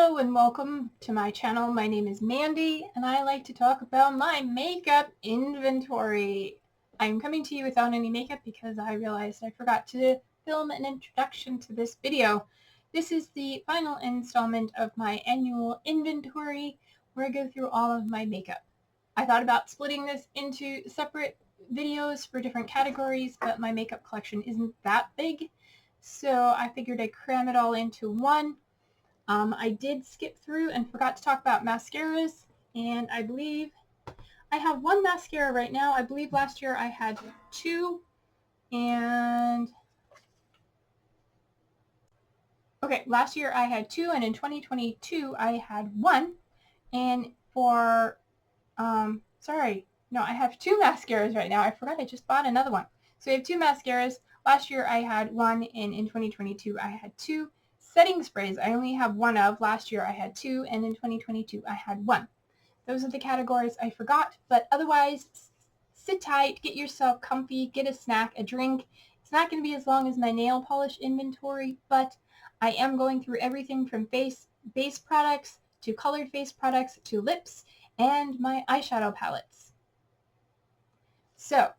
Hello and welcome to my channel. My name is Mandy and I like to talk about my makeup inventory. I'm coming to you without any makeup because I realized I forgot to film an introduction to this video. This is the final installment of my annual inventory where I go through all of my makeup. I thought about splitting this into separate videos for different categories, but my makeup collection isn't that big, so I figured I'd cram it all into one. I did skip through and forgot to talk about mascaras, and I believe I have one mascara right now. I believe last year I had two, and last year I had two, and in 2022 I had one, and for, I have two mascaras right now. I forgot I just bought another one. So I have two mascaras. Last year I had one, and in 2022 I had two. Setting sprays, I only have one of. Last year I had two, and in 2022 I had one. Those are the categories I forgot, but otherwise, sit tight, get yourself comfy, get a snack, a drink. It's not going to be as long as my nail polish inventory, but I am going through everything from base products to colored face products to lips and my eyeshadow palettes. So,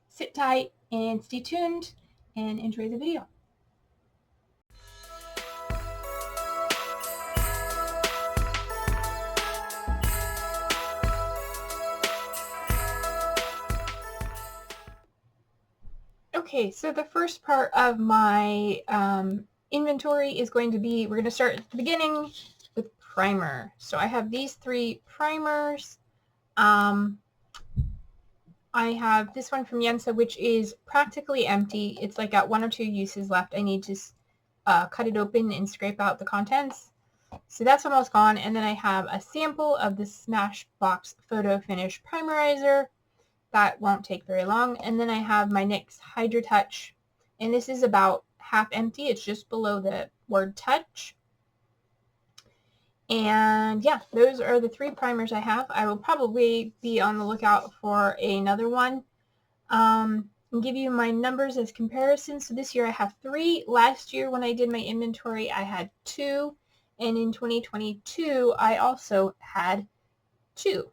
sit tight and stay tuned and enjoy the video. Okay, so the first part of my inventory is going to be, we're going to start at the beginning with primer. So I have these three primers. I have this one from Yensa, which is practically empty. It's like got one or two uses left. I need to cut it open and scrape out the contents. So that's almost gone. And then I have a sample of the Smashbox Photo Finish Primerizer. That won't take very long. And then I have my NYX Hydra Touch, and this is about half empty. It's just below the word touch. And yeah, those are the three primers I have. I will probably be on the lookout for another one. And give you my numbers as comparison. So this year I have three. Last year when I did my inventory I had two, and in 2022 I also had two.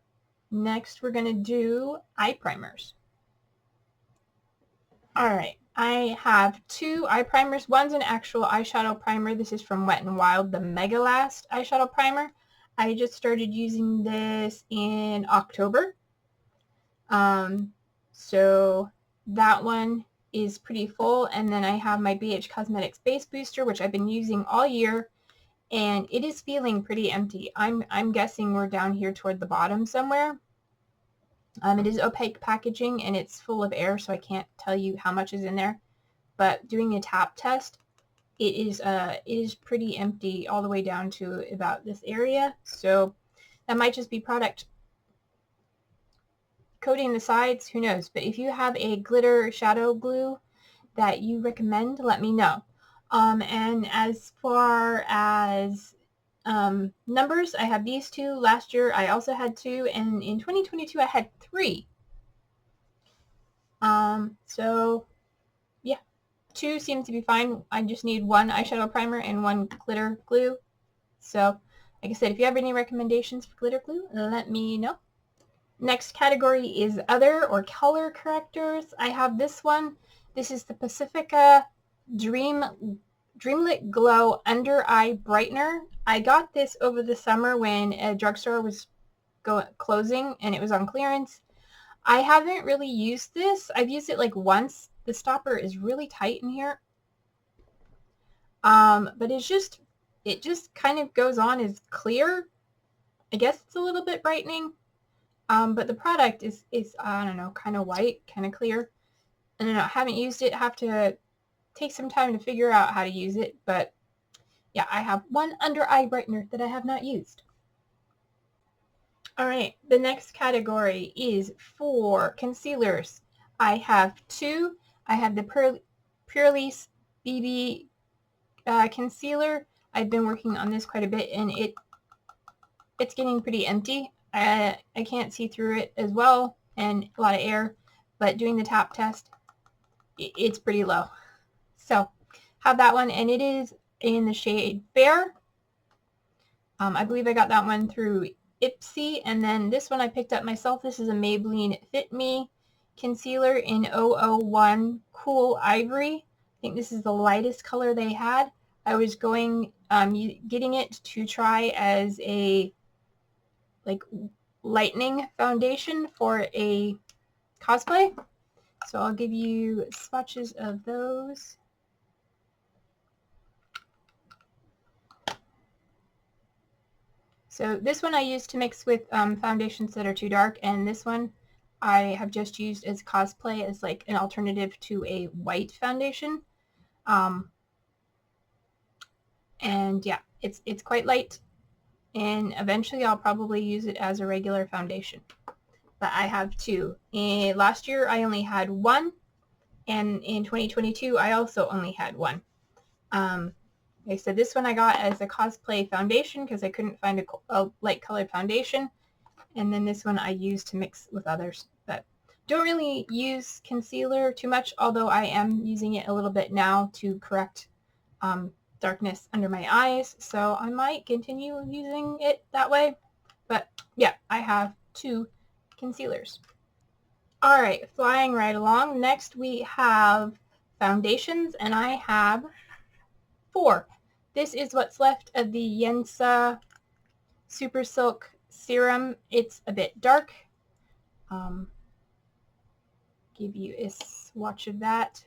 Next, we're going to do eye primers. Alright, I have two eye primers. One's an actual eyeshadow primer. This is from Wet n Wild, the Mega Last eyeshadow primer. I just started using this in October. So that one is pretty full. And then I have my BH Cosmetics Base Booster, which I've been using all year. And it is feeling pretty empty. I'm guessing we're down here toward the bottom somewhere. It is opaque packaging and it's full of air, so I can't tell you how much is in there. But doing a tap test, it is pretty empty all the way down to about this area. So that might just be product coating the sides, who knows. But if you have a glitter shadow glue that you recommend, let me know. And as far as numbers, I have these two. Last year I also had two, and in 2022 I had three. So yeah, two seems to be fine. I just need one eyeshadow primer and one glitter glue. So like I said, if you have any recommendations for glitter glue, let me know. Next category is other or color correctors. I have this one. This is the Pacifica Dreamlit Glow Under Eye Brightener. I got this over the summer when a drugstore was closing and it was on clearance. I haven't really used this. I've used it like once. The stopper is really tight in here. But it just kind of goes on as clear. I guess it's a little bit brightening. But the product is I don't know, kind of white, kind of clear. I don't know, I haven't used it. Have to take some time to figure out how to use it, but yeah, I have one under eye brightener that I have not used. Alright, the next category is for concealers. I have two. I have the Purlisse BB concealer. I've been working on this quite a bit, and it's getting pretty empty. I can't see through it as well, and a lot of air, but doing the tap test, it's pretty low. So have that one, and it is in the shade Bear. I believe I got that one through Ipsy, and then this one I picked up myself. This is a Maybelline Fit Me concealer in 001 Cool Ivory. I think this is the lightest color they had. I was getting it to try as a like lightening foundation for a cosplay. So I'll give you swatches of those. So this one I used to mix with foundations that are too dark, and this one I have just used as cosplay as like an alternative to a white foundation. And yeah, it's quite light, and eventually I'll probably use it as a regular foundation. But I have two. And last year I only had one, and in 2022 I also only had one. Like I said, this one I got as a cosplay foundation because I couldn't find a light colored foundation. And then this one I used to mix with others. But don't really use concealer too much, although I am using it a little bit now to correct darkness under my eyes. So I might continue using it that way. But yeah, I have two concealers. All right, flying right along. Next we have foundations, and I have 4. This is what's left of the Yensa Super Silk Serum. It's a bit dark. Give you a swatch of that.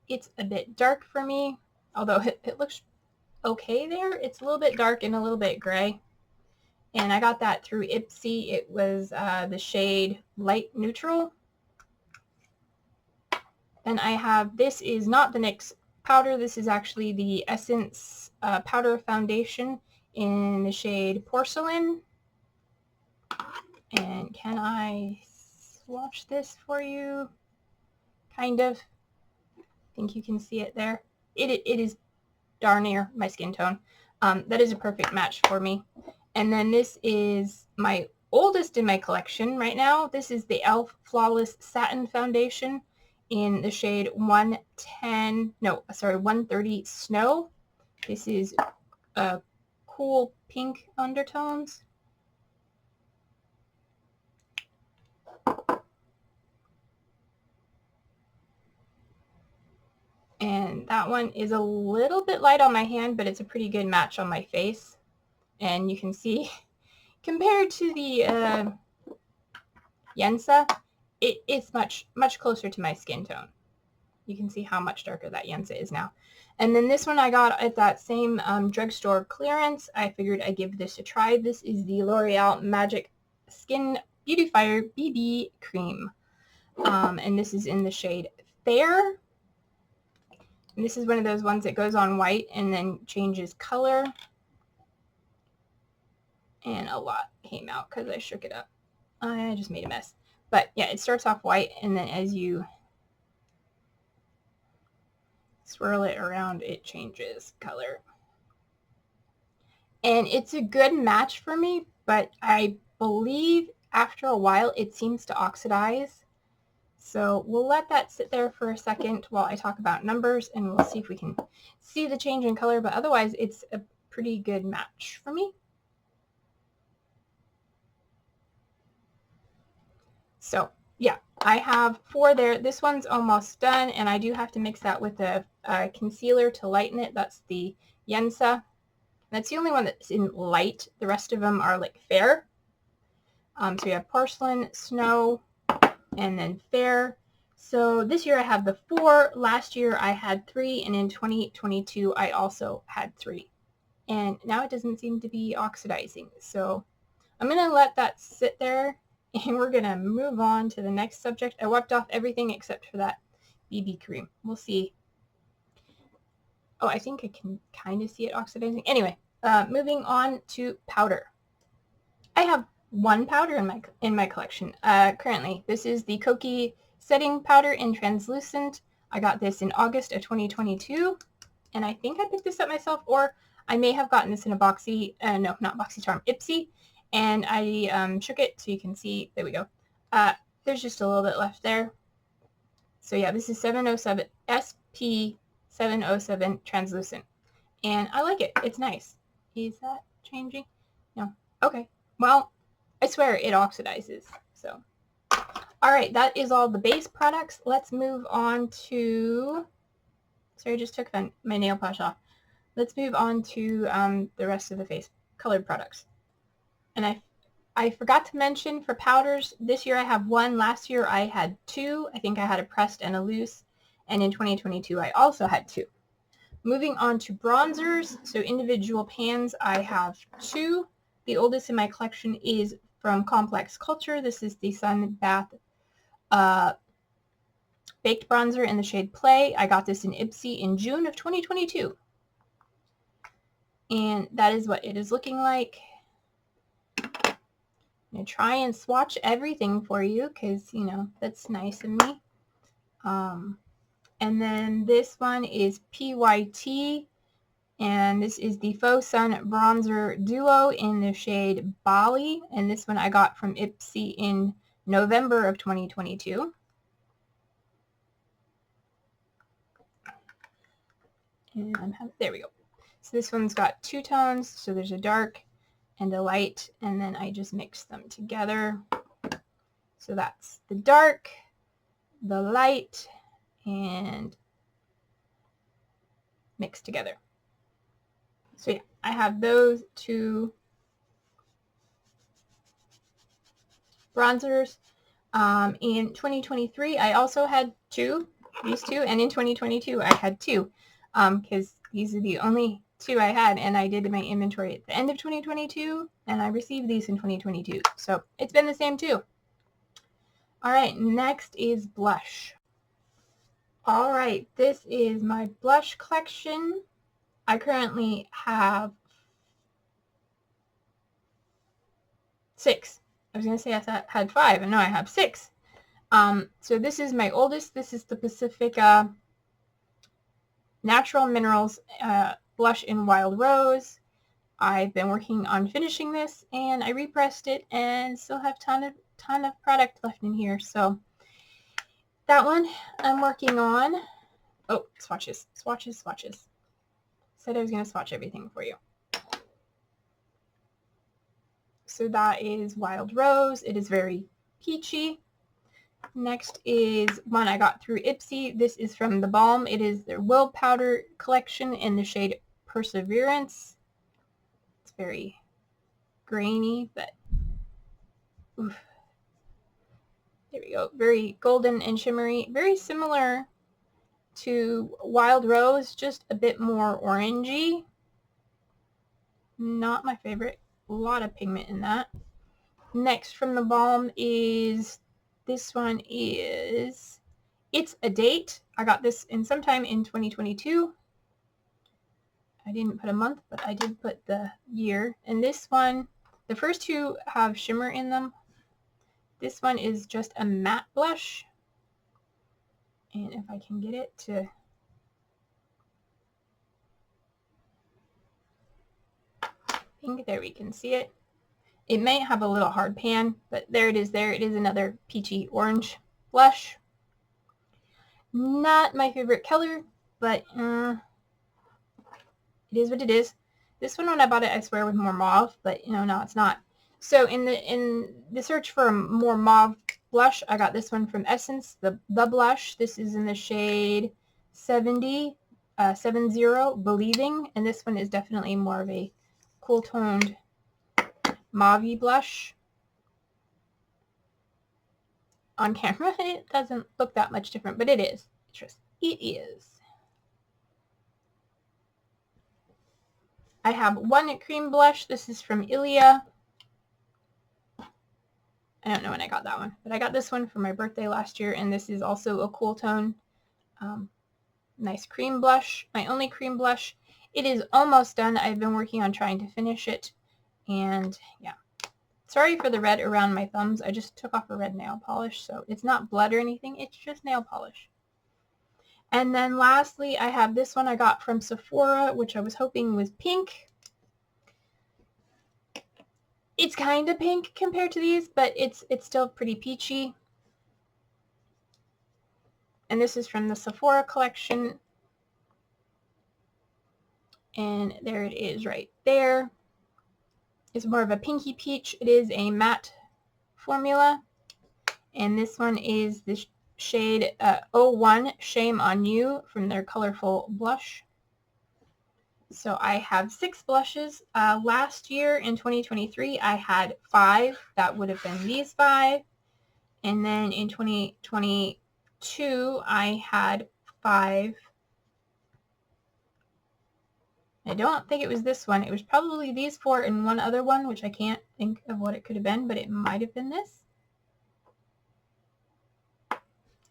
It's a bit dark for me, although it looks okay there. It's a little bit dark and a little bit gray. And I got that through Ipsy. It was the shade Light Neutral. And I have, this is not the NYX powder. This is actually the Essence powder foundation in the shade Porcelain. And can I swatch this for you? Kind of. I think you can see it there. It is darn near my skin tone. That is a perfect match for me. And then this is my oldest in my collection right now. This is the e.l.f. Flawless Satin Foundation in the shade 130 Snow. This is cool pink undertones. And that one is a little bit light on my hand, but it's a pretty good match on my face. And you can see, compared to the Yensa, it's much closer to my skin tone. You can see how much darker that Yensa is now. And then this one I got at that same drugstore clearance. I figured I'd give this a try. This is the L'Oreal Magic Skin Beautifier BB Cream. And this is in the shade Fair. And this is one of those ones that goes on white and then changes color. And a lot came out because I shook it up. I just made a mess. But yeah, it starts off white, and then as you swirl it around, it changes color. And it's a good match for me, but I believe after a while it seems to oxidize. So we'll let that sit there for a second while I talk about numbers, and we'll see if we can see the change in color. But otherwise, it's a pretty good match for me. So yeah, I have 4 there. This one's almost done, and I do have to mix that with a concealer to lighten it. That's the Yensa. That's the only one that's in light. The rest of them are like fair. So we have Porcelain, Snow, and then Fair. So this year I have the 4. Last year I had 3, and in 2022 I also had 3. And now it doesn't seem to be oxidizing. So I'm going to let that sit there, and we're going to move on to the next subject. I wiped off everything except for that BB cream. We'll see. Oh, I think I can kind of see it oxidizing. Anyway, moving on to powder. I have 1 powder in my collection currently. This is the Kokie Setting Powder in Translucent. I got this in August of 2022, and I think I picked this up myself, or I may have gotten this in a Boxy, no, not BoxyCharm, Ipsy, and I shook it so you can see. There we go. There's just a little bit left there. So yeah, this is 707 SP 707 Translucent, and I like it. It's nice. Is that changing? No. Okay. Well, I swear it oxidizes. So, all right, that is all the base products. Let's move on to, sorry, I just took my nail polish off. Let's move on to the rest of the face colored products. And I forgot to mention for powders, this year I have one. Last year I had two. I think I had a pressed and a loose. And in 2022 I also had two. Moving on to bronzers, so individual pans, I have two. The oldest in my collection is from Complex Culture. This is the Sun Bath Baked Bronzer in the shade Play. I got this in Ipsy in June of 2022. And that is what it is looking like. I'm going to try and swatch everything for you because, you know, that's nice of me. And then this one is PYT. And this is the Faux Sun Bronzer Duo in the shade Bali. And this one I got from Ipsy in November of 2022. And there we go. So this one's got two tones. So there's a dark and a light. And then I just mix them together. So that's the dark, the light, and mixed together. So yeah, I have those two bronzers. In 2023, I also had these two, and in 2022, I had two, because these are the only two I had, and I did my inventory at the end of 2022, and I received these in 2022. So it's been the same two. All right, next is blush. All right, this is my blush collection. I currently have 6. I was going to say I had 5, and no, I have 6. So this is my oldest. This is the Pacifica Natural Minerals Blush in Wild Rose. I've been working on finishing this, and I repressed it, and still have ton of product left in here. So that one I'm working on. Oh, swatches. Said I was going to swatch everything for you. So that is Wild Rose. It is very peachy. Next is one I got through Ipsy. This is from The Balm. It is their Will Powder collection in the shade Perseverance. It's very grainy, but oof. There we go. Very golden and shimmery. Very similar to Wild Rose, just a bit more orangey. Not my favorite. A lot of pigment in that. Next from The Balm is, this one is It's a Date. I got this in sometime in 2022. I didn't put a month, but I did put the year. And this one, the first two have shimmer in them. This one is just a matte blush. And if I can get it to, I think there we can see it. It may have a little hard pan, but there it is there. It is another peachy orange blush. Not my favorite color, but it is what it is. This one, when I bought it, I swear was more mauve, but you know, no, it's not. So in the search for a more mauve blush, I got this one from Essence, the blush. This is in the shade 70 Believing, and this one is definitely more of a cool toned mauve blush. On camera, it doesn't look that much different, but it is. It is. I have one cream blush. This is from Ilia. I don't know when I got that one, but I got this one for my birthday last year, and this is also a cool tone. Nice cream blush. My only cream blush. It is almost done. I've been working on trying to finish it, and yeah. Sorry for the red around my thumbs. I just took off a red nail polish, so it's not blood or anything. It's just nail polish. And then lastly, I have this one I got from Sephora, which I was hoping was pink. It's kind of pink compared to these, but it's still pretty peachy. And this is from the Sephora collection. And there it is right there. It's more of a pinky peach. It is a matte formula. And this one is the shade 01 Shame on You from their colorful blush. So I have 6 blushes. Last year in 2023, I had 5. That would have been these 5. And then in 2022, I had 5. I don't think it was this one. It was probably these 4 and one other one, which I can't think of what it could have been, but it might have been this.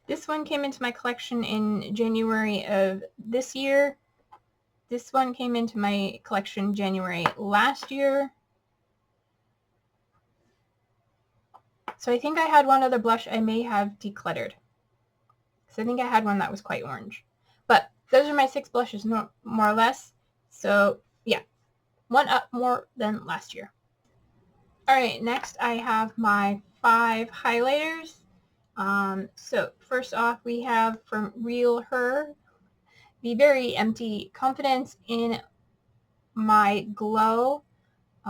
This one came into my collection in January of this year. This one came into my collection January last year. So I think I had one other blush I may have decluttered. So I think I had one that was quite orange. But those are my 6 blushes, more or less. So yeah, one up more than last year. Alright, next I have my 5 highlighters. So first off we have from Real Her, the Very Empty Confidence in My Glow.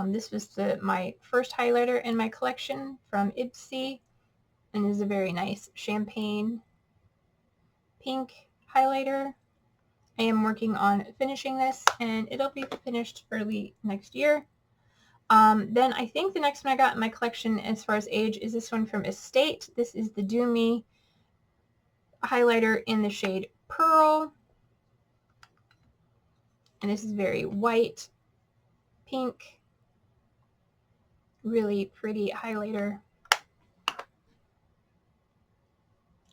This was my first highlighter in my collection from Ipsy, and is a very nice champagne pink highlighter. I am working on finishing this, and it'll be finished early next year. Then I think the next one I got in my collection as far as age is this one from Estate. This is the Do Me highlighter in the shade Pearl. And this is very white, pink, really pretty highlighter.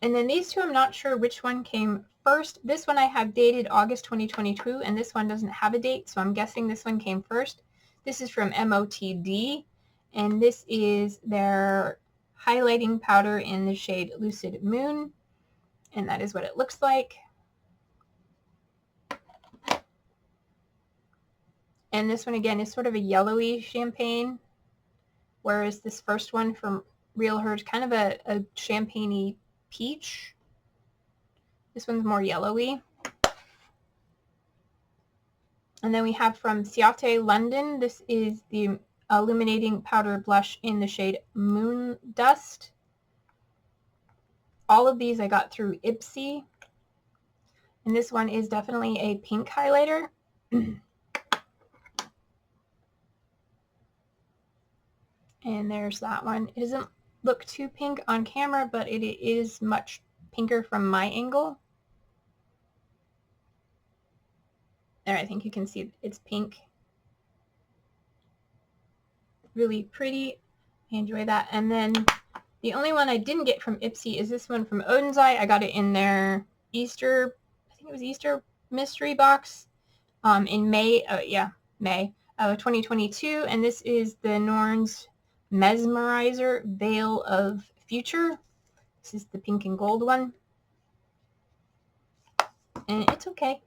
And then these two, I'm not sure which one came first. This one I have dated August 2022, and this one doesn't have a date, so I'm guessing this one came first. This is from MOTD, and this is their highlighting powder in the shade Lucid Moon, and that is what it looks like. And this one again is sort of a yellowy champagne, whereas this first one from Real Her is kind of a champagne-y peach. This one's more yellowy. And then we have from Ciate London, this is the illuminating powder blush in the shade Moon Dust. All of these I got through Ipsy. And this one is definitely a pink highlighter. And there's that one. It doesn't look too pink on camera, but it is much pinker from my angle. There, I think you can see it's pink. Really pretty. I enjoy that. And then the only one I didn't get from Ipsy is this one from Odin's Eye. I got it in their Easter, I think it was Easter mystery box in May, May of 2022. And this is the Norns Mesmerizer Veil of Future. This is the pink and gold one. And it's okay.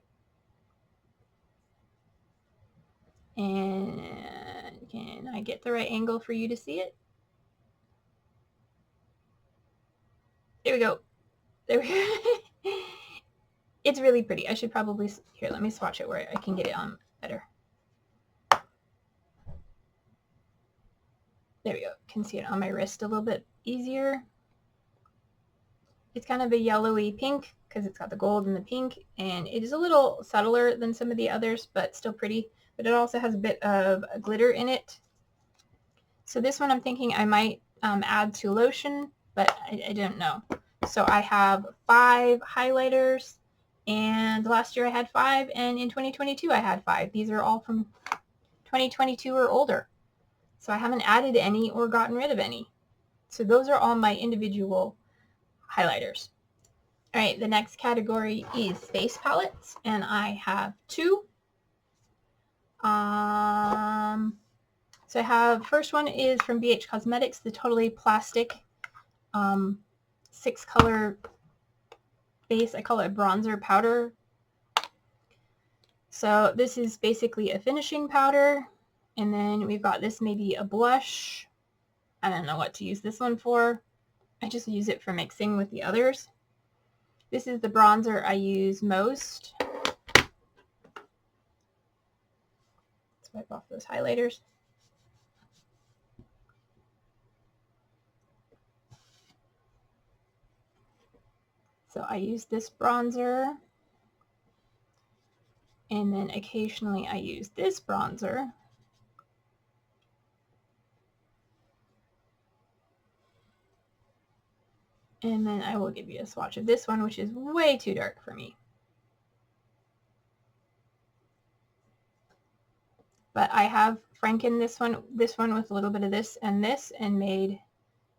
And can I get the right angle for you to see it? There we go. There we go. It's really pretty. I should probably, here, let me swatch it where I can get it on better. There we go. Can see it on my wrist a little bit easier. It's kind of a yellowy pink because it's got the gold and the pink, and it is a little subtler than some of the others, but still pretty. But it also has a bit of glitter in it. So this one I'm thinking I might add to lotion, but I don't know. So I have 5 highlighters, and last year I had 5, and in 2022 I had 5. These are all from 2022 or older. So I haven't added any or gotten rid of any. So those are all my individual highlighters. All right, the next category is face palettes, and I have 2. So I have, first one is from BH Cosmetics, the Totally Plastic 6-color base. I call it bronzer powder. So this is basically a finishing powder. And then we've got this, maybe a blush. I don't know what to use this one for. I just use it for mixing with the others. This is the bronzer I use most. wipe off those highlighters. So I use this bronzer, and then occasionally I use this bronzer. And then I will give you a swatch of this one, which is way too dark for me. But I have Franken this one with a little bit of this, and made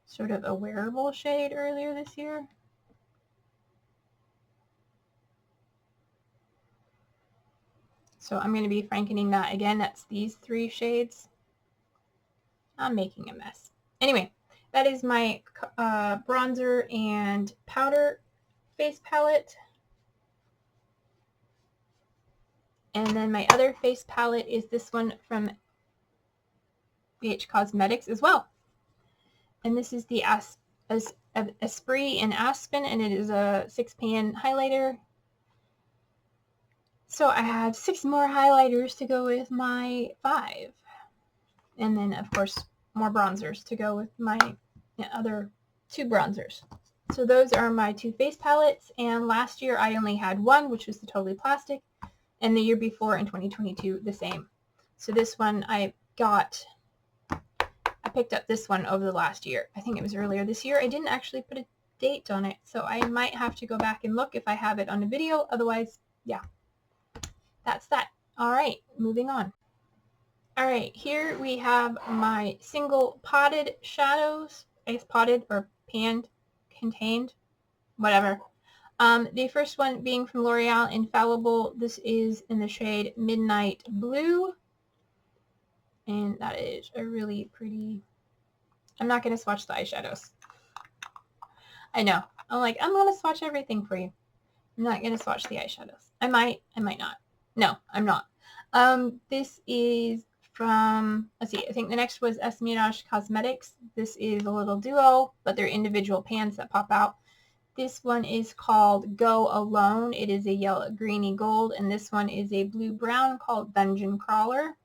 sort of a wearable shade earlier this year. So I'm going to be Frankening that again. That's these 3 shades. I'm making a mess. Anyway, that is my bronzer and powder face palette. And then my other face palette is this one from BH Cosmetics as well. And this is the Esprit in Aspen, and it is a 6-pan highlighter. So I have 6 more highlighters to go with my 5. And then, of course, more bronzers to go with my other 2 bronzers. So those are my 2 face palettes. And last year I only had 1, which was the Totally Plastic. And the year before, in 2022, the same. So this one I picked up this one over the last year. I think it was earlier this year. I didn't actually put a date on it, so I might have to go back and look if I have it on a video. Otherwise, yeah, that's that. All right, moving on. All right, here we have my single potted shadows. I guess potted or panned, contained, whatever. The first one being from L'Oreal Infallible. This is in the shade Midnight Blue. And that is a really pretty... I'm not going to swatch the eyeshadows. I know. I'm like, I'm going to swatch everything for you. I'm not going to swatch the eyeshadows. I might not. No, I'm not. This is from, let's see, I think the next was Mirage Cosmetics. This is a little duo, but they're individual pans that pop out. This one is called Go Alone. It is a yellow, greeny gold, and this one is a blue-brown called Dungeon Crawler.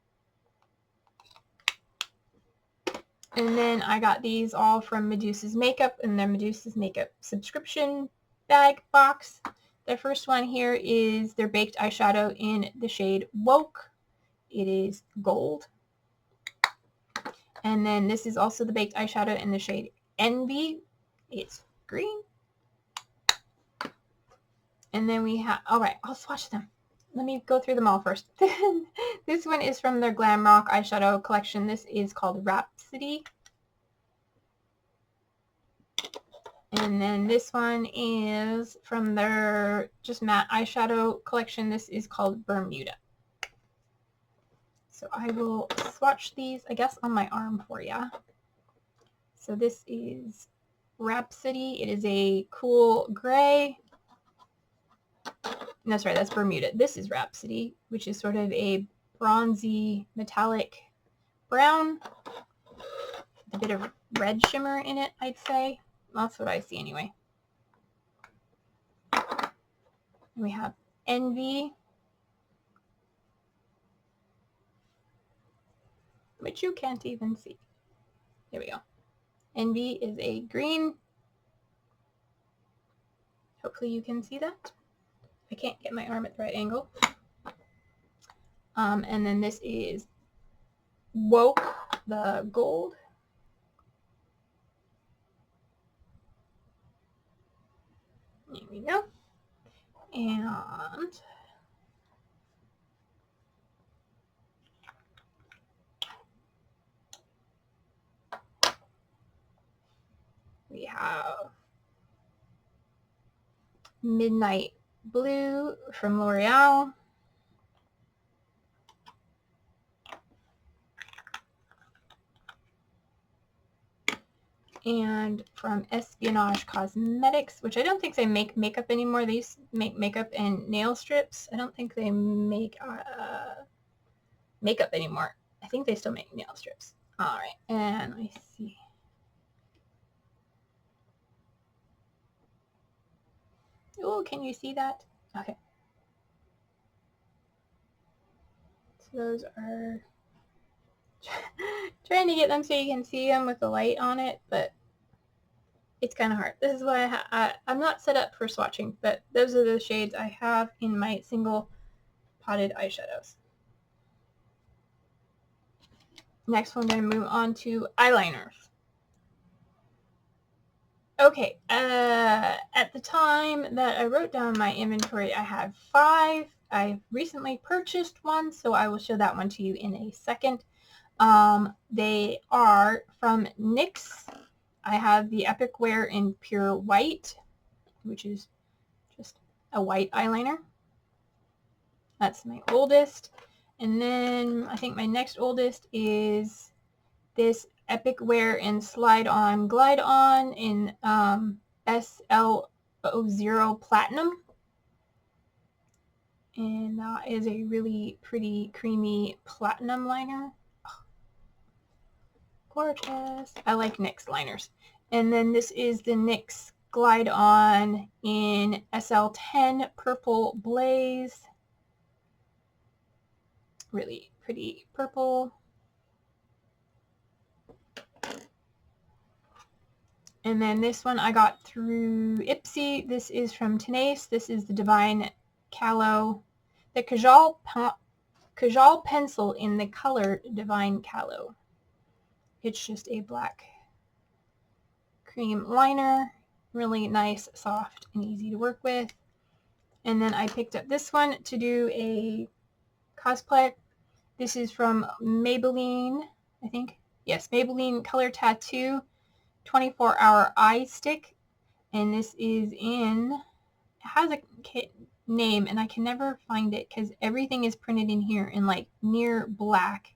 And then I got these all from Medusa's Makeup in their Medusa's Makeup subscription bag box. The first one here is their baked eyeshadow in the shade Woke. It is gold. And then this is also the baked eyeshadow in the shade Envy. It's green. And then we have, all right, I'll swatch them. Let me go through them all first. This one is from their Glam Rock eyeshadow collection. This is called Rhapsody. And then this one is from their just matte eyeshadow collection. This is called Bermuda. So I will swatch these, I guess, on my arm for ya. So this is Rhapsody. It is a cool gray. No, sorry, that's Bermuda. This is Rhapsody, which is sort of a bronzy metallic brown. A bit of red shimmer in it, I'd say. That's what I see anyway. And we have Envy, which you can't even see. There we go. Envy is a green. Hopefully you can see that. I can't get my arm at the right angle. And then this is Woke, the gold. There we go. And we have Midnight Blue from L'Oreal. And from Espionage Cosmetics, which I don't think they make makeup anymore. They used to make makeup and nail strips. I don't think they make makeup anymore. I think they still make nail strips. All right, and I see. Oh, can you see that? Okay. So those are trying to get them so you can see them with the light on it, but it's kind of hard. This is why I'm not set up for swatching, but those are the shades I have in my single potted eyeshadows. Next, we're going to move on to eyeliners. Okay, at the time that I wrote down my inventory, I had 5. I recently purchased one, so I will show that one to you in a second. They are from NYX. I have the Epic Wear in Pure White, which is just a white eyeliner. That's my oldest. And then I think my next oldest is this Epic Wear in Slide On Glide On in SL00 Platinum. And that is a really pretty creamy platinum liner. Oh, gorgeous. I like NYX liners. And then this is the NYX Glide On in SL10 Purple Blaze. Really pretty purple. And then this one I got through Ipsy. This is from Tenace. This is the Divine Callow, the Kajal pencil in the color Divine Callow. It's just a black cream liner. Really nice, soft, and easy to work with. And then I picked up this one to do a cosplay. This is from Maybelline, I think. Yes, Maybelline Color Tattoo 24-hour eye stick. And this is in, it has a name and I can never find it because everything is printed in here in like near black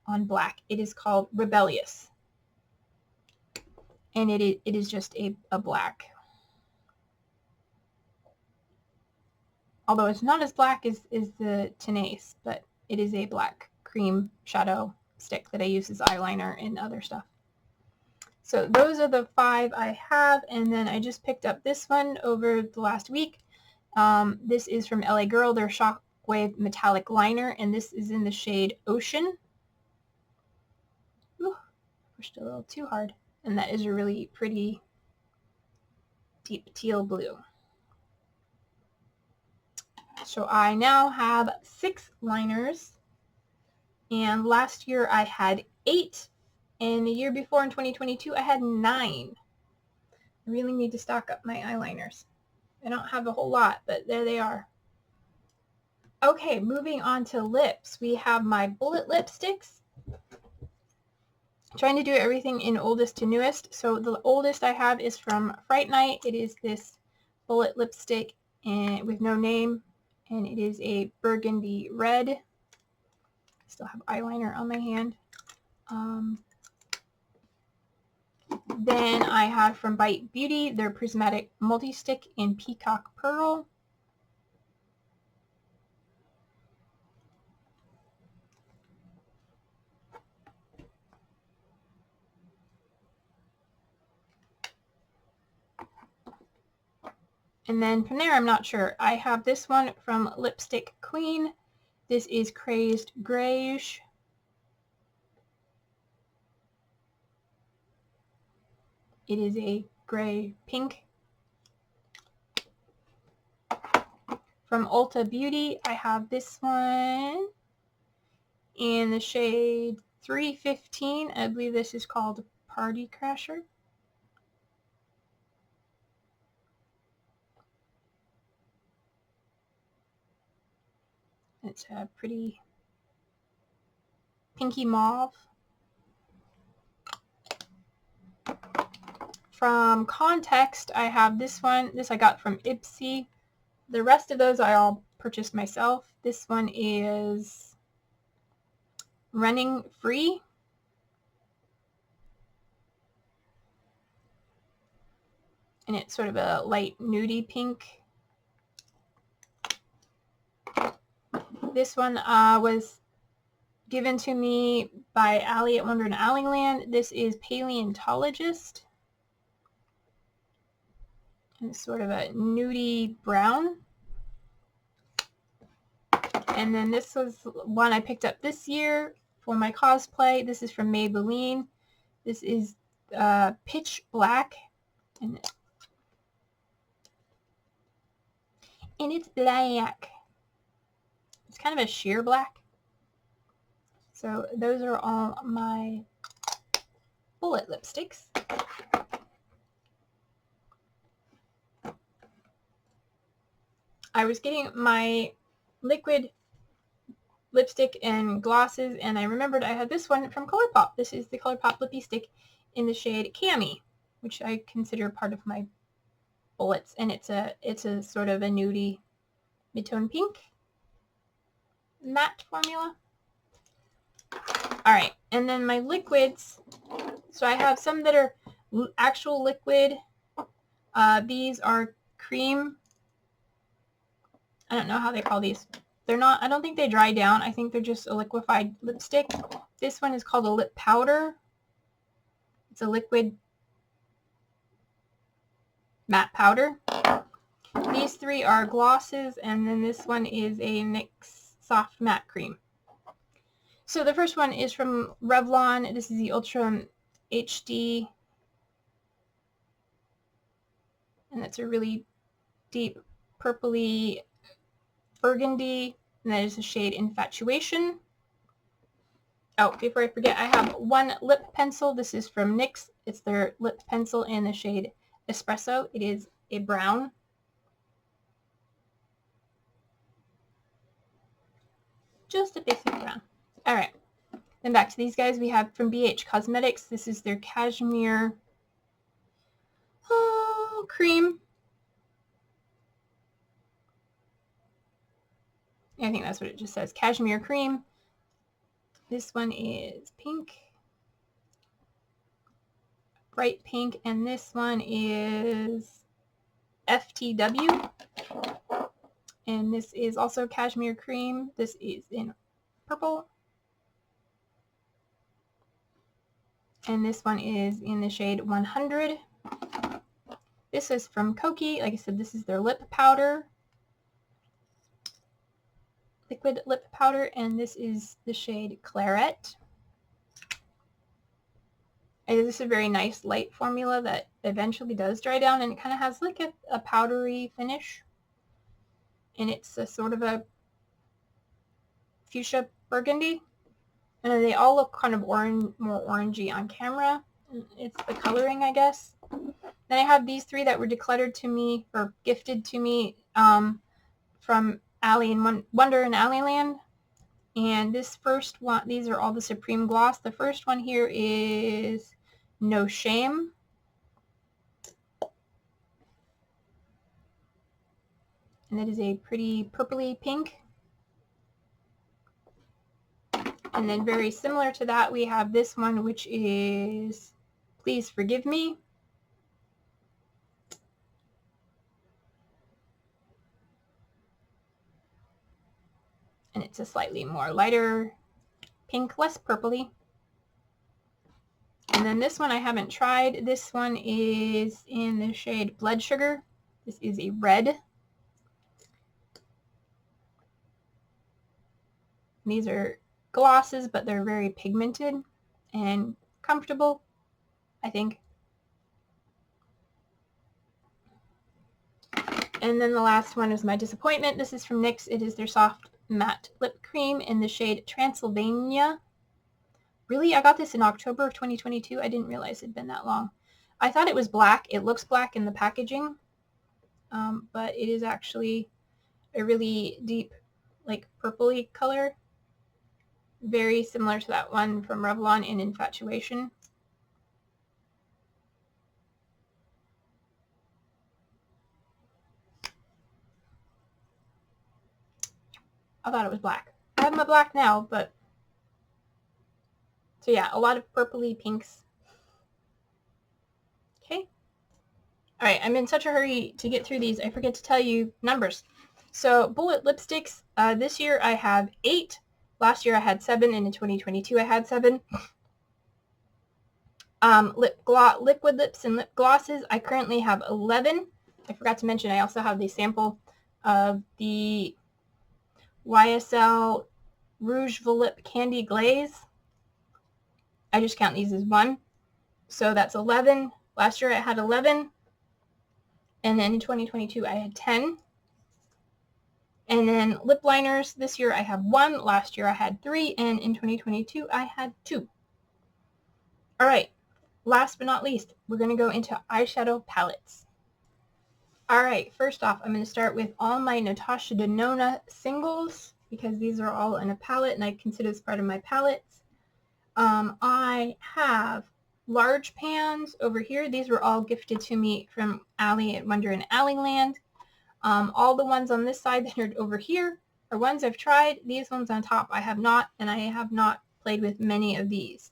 on black. It is called Rebellious. And it is just a black. Although it's not as black as the Tenace, but it is a black cream shadow stick that I use as eyeliner and other stuff. So those are the 5 I have, and then I just picked up this one over the last week. This is from LA Girl, their Shockwave Metallic Liner, and this is in the shade Ocean. Ooh, pushed a little too hard. And that is a really pretty deep teal blue. So I now have 6 liners, and last year I had 8, and the year before in 2022 I had 9. I really need to stock up my eyeliners. I don't have a whole lot, but there they are. Okay, moving on to lips. We have my bullet lipsticks. Trying to do everything in oldest to newest. So the oldest I have is from Fright Night. It is this bullet lipstick and with no name, and it is a burgundy red. I still have eyeliner on my hand. Then I have from Bite Beauty their Prismatic Multi-Stick in Peacock Pearl. And then from there, I'm not sure. I have this one from Lipstick Queen. This is Crazed Greige. It is a gray pink. From Ulta Beauty, I have this one in the shade 315. I believe this is called Party Crasher. It's a pretty pinky mauve. From Context, I have this one. This I got from Ipsy. The rest of those I all purchased myself. This one is Running Free. And it's sort of a light nudie pink. This one was given to me by Allie at Wonder in Alleyland. This is Paleontologist. And it's sort of a nudie brown. And then this was one I picked up this year for my cosplay. This is from Maybelline. This is Pitch Black. And it's black. It's kind of a sheer black. So those are all my bullet lipsticks. I was getting my liquid lipstick and glosses, and I remembered I had this one from ColourPop. This is the ColourPop Lippy Stick in the shade Cami, which I consider part of my bullets, and it's a sort of a nudie mid-tone pink matte formula. Alright, and then my liquids, so I have some that are actual liquid. These are cream. I don't know how they call these. They're not, I don't think they dry down. I think they're just a liquefied lipstick. This one is called a lip powder. It's a liquid matte powder. These three are glosses, and then this one is a NYX soft matte cream. So the first one is from Revlon. This is the Ultra HD, and that's a really deep purpley burgundy, and that is the shade Infatuation. Oh, before I forget, I have one lip pencil. This is from NYX. It's their lip pencil in the shade Espresso. It is a brown. Just a basic brown. Alright, then back to these guys. We have from BH Cosmetics. This is their Cashmere cream. I think that's what it just says, Cashmere cream. This one is pink, bright pink, and this one is FTW. And this is also Cashmere cream. This is in purple. And this one is in the shade 100. This is from Koki. Like I said, this is their lip powder. Liquid lip powder, and this is the shade Claret. And this is a very nice light formula that eventually does dry down, and it kind of has like a powdery finish. And it's a sort of a fuchsia burgundy. And they all look kind of orange, more orangey on camera. It's the coloring, I guess. Then I have these three that were decluttered to me, or gifted to me, from Alley and Wonder in Alleyland. And this first one, these are all the Supreme Gloss. The first one here is No Shame. And it is a pretty purpley pink. And then very similar to that, we have this one, which is Please Forgive Me. And it's a slightly more lighter pink, less purpley. And then this one I haven't tried. This one is in the shade Blood Sugar. This is a red. These are glosses, but they're very pigmented and comfortable, I think. And then the last one is my disappointment. This is from NYX. It is their soft matte lip cream in the shade Transylvania. Really? I got this in October of 2022. I didn't realize it'd been that long. I thought it was black. It looks black in the packaging, but it is actually a really deep, like purpley color. Very similar to that one from Revlon in Infatuation. I thought it was black. I have my black now, but... So yeah, a lot of purpley pinks. Okay. Alright, I'm in such a hurry to get through these, I forget to tell you numbers. So, bullet lipsticks, this year I have 8. Last year I had 7, and in 2022 I had 7. Liquid lips and lip glosses, I currently have 11. I forgot to mention I also have the sample of the YSL Rouge Volip Candy Glaze. I just count these as 1. So that's 11. Last year I had 11. And then in 2022 I had 10. And then lip liners, this year I have 1. Last year I had 3. And in 2022 I had 2. All right. Last but not least, we're going to go into eyeshadow palettes. All right, first off, I'm going to start with all my Natasha Denona singles because these are all in a palette and I consider this part of my palettes. I have large pans over here. These were all gifted to me from Allie at Wonder in Alleyland. All the ones on this side that are over here are ones I've tried. These ones on top I have not, and I have not played with many of these.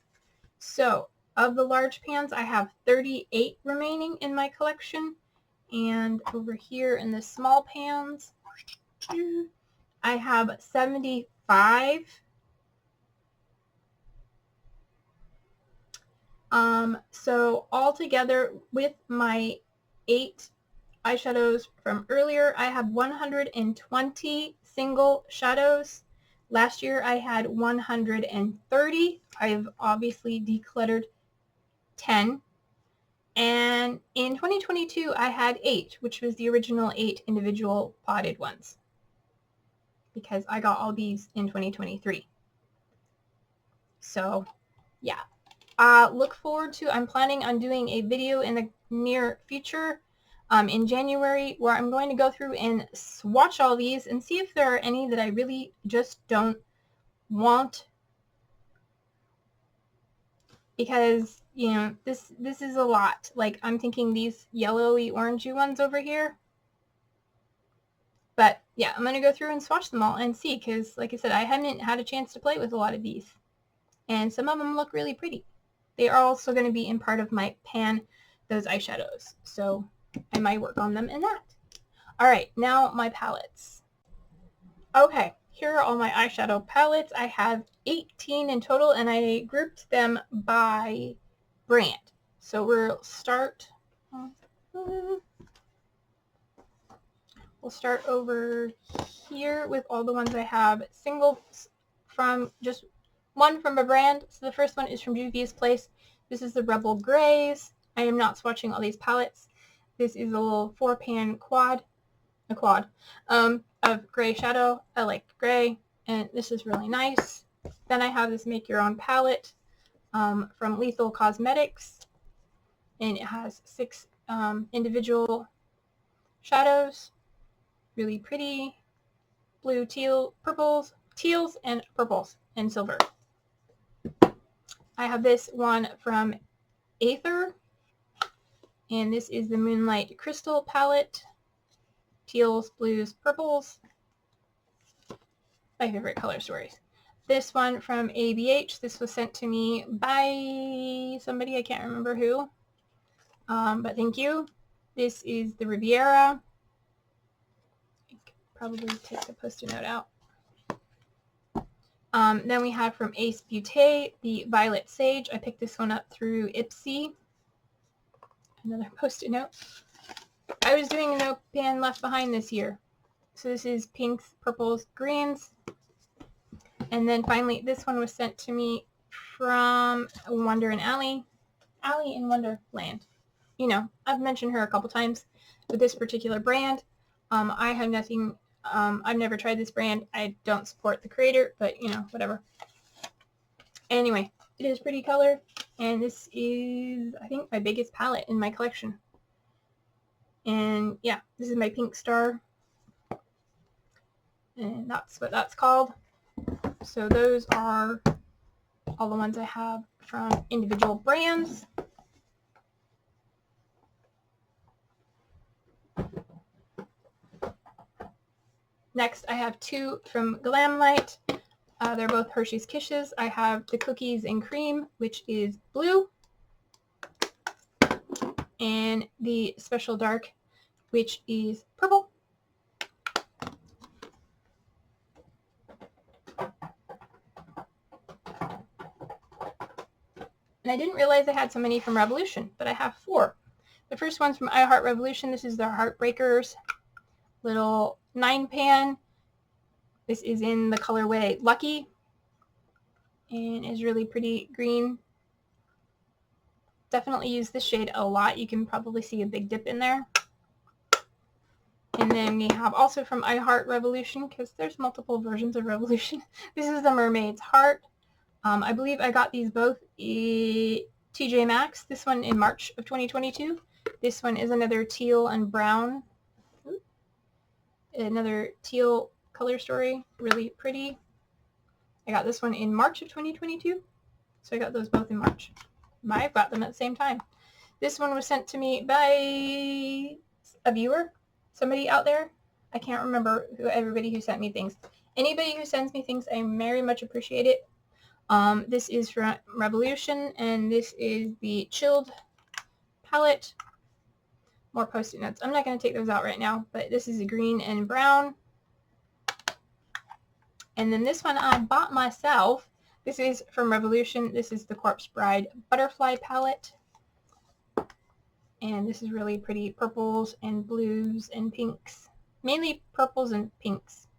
So of the large pans, I have 38 remaining in my collection. And over here in the small pans, I have 75. So all together with my 8 eyeshadows from earlier, I have 120 single shadows. Last year I had 130. I've obviously decluttered 10. And in 2022, I had 8, which was the original 8 individual potted ones because I got all these in 2023. So, yeah. Look forward to, I'm planning on doing a video in the near future in January where I'm going to go through and swatch all these and see if there are any that I really just don't want, because you know, this is a lot. Like, I'm thinking these yellowy orangey ones over here. But yeah, I'm going to go through and swatch them all and see, because like I said, I haven't had a chance to play with a lot of these. And some of them look really pretty. They are also going to be in part of my pan, those eyeshadows. So I might work on them in that. All right, now my palettes. Okay, here are all my eyeshadow palettes. I have 18 in total, and I grouped them by brand. So we'll start over here with all the ones I have singles from, just one from a brand. So the first one is from Juvia's Place. This is the Rebel Grays. I am not swatching all these palettes. This is a little 4-pan quad of gray shadow. I like gray, and this is really nice. Then I have this Make Your Own palette from Lethal Cosmetics, and it has 6 individual shadows. Really pretty. Blue, teal, purples, teals, and purples, and silver. I have this one from Aether, and this is the Moonlight Crystal palette. Teals, blues, purples. My favorite color stories. This one from ABH. This was sent to me by somebody, I can't remember who, but thank you. This is the Riviera. I could probably take the Post-it note out. Then we have from Ace Beauté, the Violet Sage. I picked this one up through Ipsy. Another Post-it note. I was doing a no pan left behind this year. So this is pinks, purples, greens. And then finally, this one was sent to me from Wonder in Allie in Wonderland. You know, I've mentioned her a couple times with this particular brand. I have nothing, I've never tried this brand. I don't support the creator, but you know, whatever. Anyway, it is pretty color, and this is, I think, my biggest palette in my collection. And yeah, this is my Pink Star, and that's what that's called. So those are all the ones I have from individual brands. Next, I have 2 from Glamlight. They're both Hershey's Kisses. I have the Cookies and Cream, which is blue, and the Special Dark, which is purple. And I didn't realize I had so many from Revolution, but I have 4. The first one's from I Heart Revolution. This is their Heartbreakers little 9-pan. This is in the colorway Lucky, and is really pretty green. definitely use this shade a lot. You can probably see a big dip in there. And then we have also from I Heart Revolution, because there's multiple versions of Revolution. This is the Mermaid's Heart. I believe I got these both TJ Maxx. This one in March of 2022. This one is another teal and brown. Another teal color story. Really pretty. I got this one in March of 2022. So I got those both in March. I've got them at the same time. This one was sent to me by a viewer. Somebody out there. I can't remember everybody who sent me things. Anybody who sends me things, I very much appreciate it. This is from Revolution, and this is the Chilled palette. More Post-it notes. I'm not going to take those out right now, but this is a green and brown. And then this one I bought myself. This is from Revolution. This is the Corpse Bride Butterfly palette. And this is really pretty purples and blues and pinks. Mainly purples and pinks.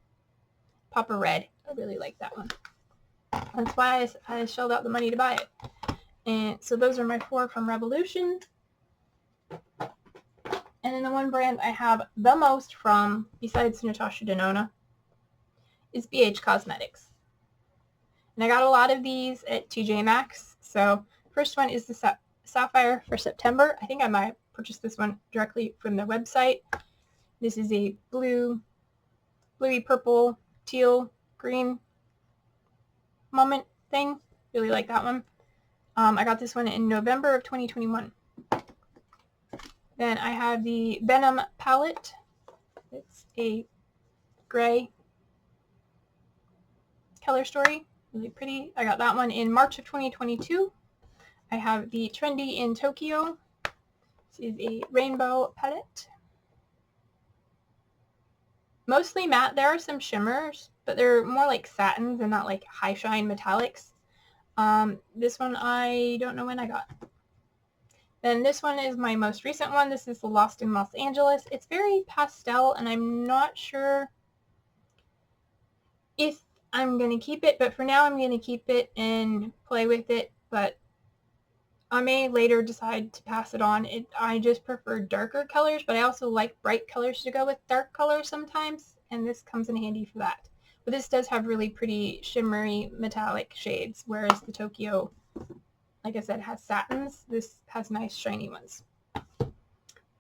Papa Red. I really like that one. That's why I shelled out the money to buy it. And so those are my 4 from Revolution. And then the one brand I have the most from, besides Natasha Denona, is BH Cosmetics. And I got a lot of these at TJ Maxx. So first one is the Sapphire for September. I think I might purchase this one directly from their website. This is a bluey purple, teal, green moment thing. Really like that one. I got this one in November of 2021. Then I have the Venom palette. It's a gray color story. Really pretty. I got that one in March of 2022. I have the Trendy in Tokyo. This is a rainbow palette. Mostly matte. There are some shimmers, but they're more like satins and not like high shine metallics. This one I don't know when I got. Then this one is my most recent one. This is the Lost in Los Angeles. It's very pastel, and I'm not sure if I'm going to keep it, but for now I'm going to keep it and play with it, but I may later decide to pass it on. I just prefer darker colors, but I also like bright colors to go with dark colors sometimes, and this comes in handy for that. But this does have really pretty shimmery metallic shades, whereas the Tokyo, like I said, has satins. This has nice shiny ones.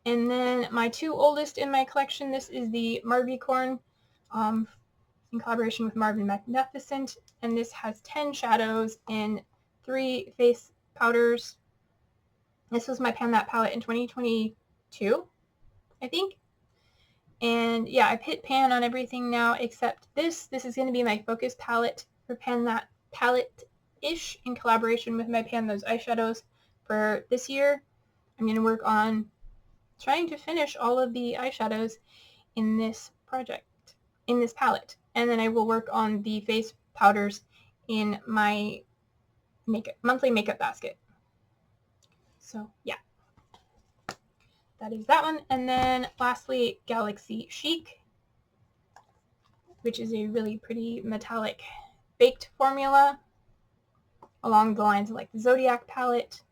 And then my 2 oldest in my collection, this is the Marvicorn in collaboration with Marvin Magnificent, and this has 10 shadows and 3 face powders. This was my Pan That palette in 2022, I think. And yeah, I've hit pan on everything now except this. This is going to be my focus palette for Pan That palette-ish in collaboration with my Pan Those eyeshadows for this year. I'm going to work on trying to finish all of the eyeshadows in this project, in this palette. And then I will work on the face powders in my monthly makeup basket. So yeah, that is that one. And then lastly, Galaxy Chic, which is a really pretty metallic baked formula along the lines of like the Zodiac palette.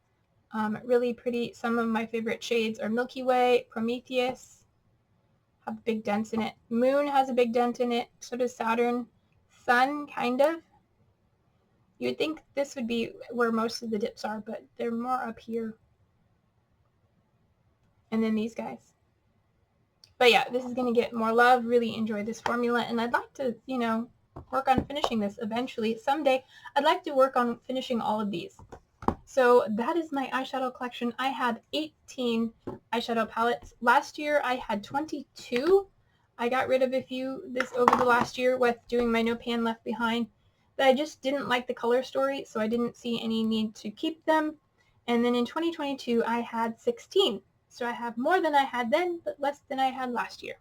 Really pretty. Some of my favorite shades are Milky Way, Prometheus, have big dents in it. Moon has a big dent in it. So does Saturn. Sun, kind of. You would think this would be where most of the dips are, but they're more up here. And then these guys. But yeah, this is going to get more love. Really enjoy this formula. And I'd like to, work on finishing this eventually. Someday, I'd like to work on finishing all of these. So that is my eyeshadow collection. I had 18 eyeshadow palettes. Last year, I had 22. I got rid of a few over the last year with doing my No Pan Left Behind. But I just didn't like the color story, so I didn't see any need to keep them. And then in 2022, I had 16. So I have more than I had then, but less than I had last year.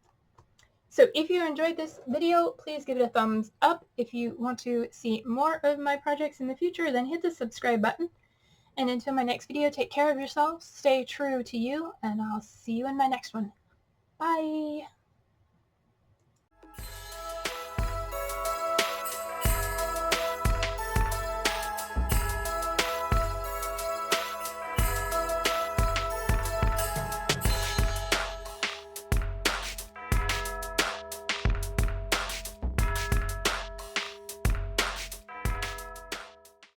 So if you enjoyed this video, please give it a thumbs up. If you want to see more of my projects in the future, then hit the subscribe button. And until my next video, take care of yourselves, stay true to you, and I'll see you in my next one. Bye!